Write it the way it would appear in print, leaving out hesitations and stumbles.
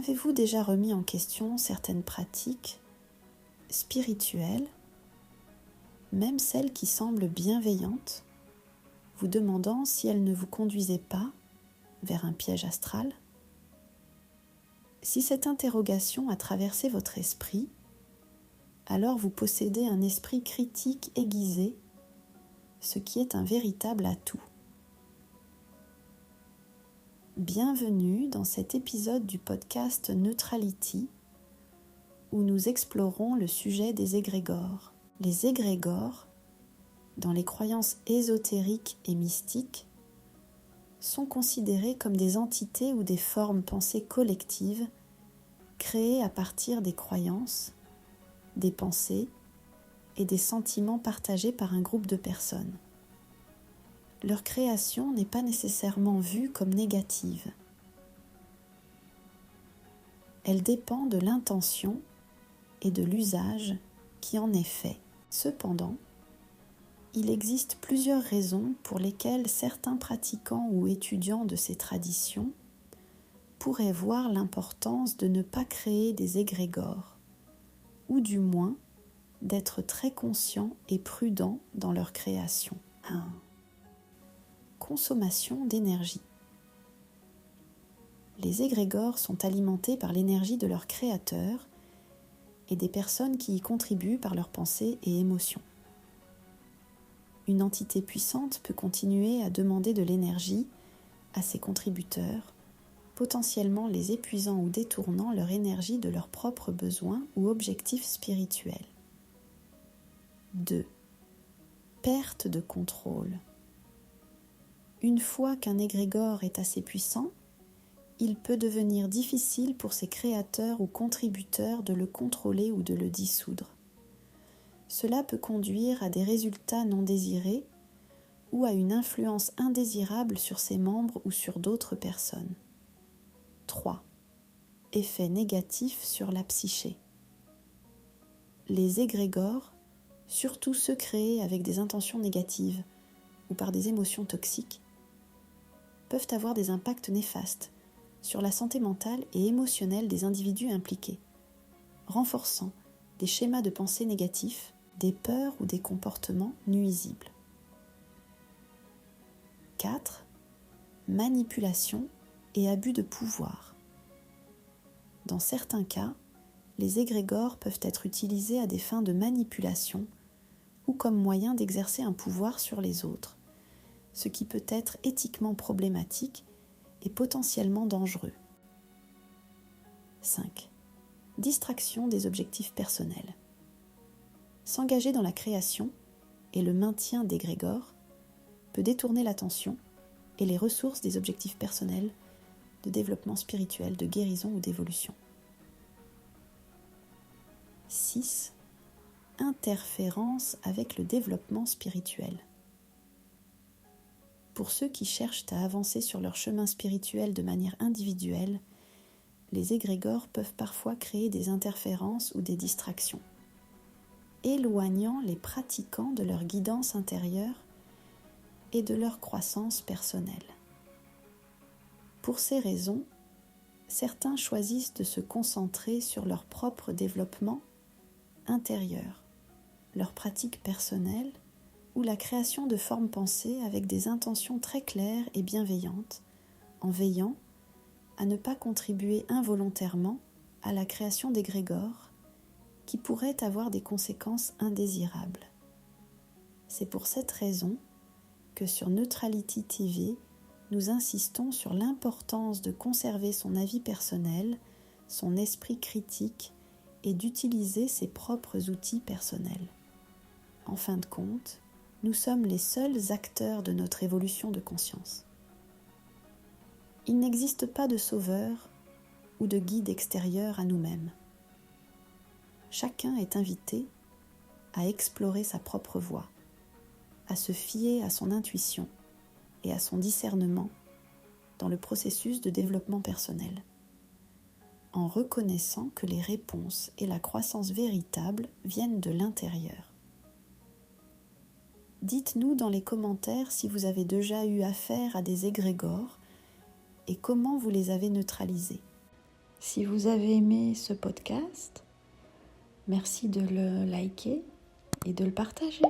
Avez-vous déjà remis en question certaines pratiques spirituelles, même celles qui semblent bienveillantes, vous demandant si elles ne vous conduisaient pas vers un piège astral? Si cette interrogation a traversé votre esprit, alors vous possédez un esprit critique aiguisé, ce qui est un véritable atout. Bienvenue dans cet épisode du podcast Neutrality, où nous explorons le sujet des égrégores. Les égrégores, dans les croyances ésotériques et mystiques, sont considérés comme des entités ou des formes pensées collectives créées à partir des croyances, des pensées et des sentiments partagés par un groupe de personnes. Leur création n'est pas nécessairement vue comme négative. Elle dépend de l'intention et de l'usage qui en est fait. Cependant, il existe plusieurs raisons pour lesquelles certains pratiquants ou étudiants de ces traditions pourraient voir l'importance de ne pas créer des égrégores, ou du moins d'être très conscients et prudents dans leur création. 1. Consommation d'énergie. Les égrégores sont alimentés par l'énergie de leur créateur et des personnes qui y contribuent par leurs pensées et émotions. Une entité puissante peut continuer à demander de l'énergie à ses contributeurs, potentiellement les épuisant ou détournant leur énergie de leurs propres besoins ou objectifs spirituels. 2. Perte de contrôle. Une fois qu'un égrégore est assez puissant, il peut devenir difficile pour ses créateurs ou contributeurs de le contrôler ou de le dissoudre. Cela peut conduire à des résultats non désirés ou à une influence indésirable sur ses membres ou sur d'autres personnes. 3. Effet négatif sur la psyché. Les égrégores, surtout ceux créés avec des intentions négatives ou par des émotions toxiques, peuvent avoir des impacts néfastes sur la santé mentale et émotionnelle des individus impliqués, renforçant des schémas de pensée négatifs, des peurs ou des comportements nuisibles. 4. Manipulation et abus de pouvoir. Dans certains cas, les égrégores peuvent être utilisés à des fins de manipulation ou comme moyen d'exercer un pouvoir sur les autres, ce qui peut être éthiquement problématique et potentiellement dangereux. 5. Distraction des objectifs personnels. S'engager dans la création et le maintien d'égrégores peut détourner l'attention et les ressources des objectifs personnels de développement spirituel, de guérison ou d'évolution. 6. Interférence avec le développement spirituel. Pour ceux qui cherchent à avancer sur leur chemin spirituel de manière individuelle, les égrégores peuvent parfois créer des interférences ou des distractions, éloignant les pratiquants de leur guidance intérieure et de leur croissance personnelle. Pour ces raisons, certains choisissent de se concentrer sur leur propre développement intérieur, leur pratique personnelle ou la création de formes pensées avec des intentions très claires et bienveillantes, en veillant à ne pas contribuer involontairement à la création d'égrégores qui pourraient avoir des conséquences indésirables. C'est pour cette raison que sur Neutrality TV, nous insistons sur l'importance de conserver son avis personnel, son esprit critique et d'utiliser ses propres outils personnels. En fin de compte, nous sommes les seuls acteurs de notre évolution de conscience. Il n'existe pas de sauveur ou de guide extérieur à nous-mêmes. Chacun est invité à explorer sa propre voie, à se fier à son intuition et à son discernement dans le processus de développement personnel, en reconnaissant que les réponses et la croissance véritable viennent de l'intérieur. Dites-nous dans les commentaires si vous avez déjà eu affaire à des égrégores et comment vous les avez neutralisés. Si vous avez aimé ce podcast, merci de le liker et de le partager.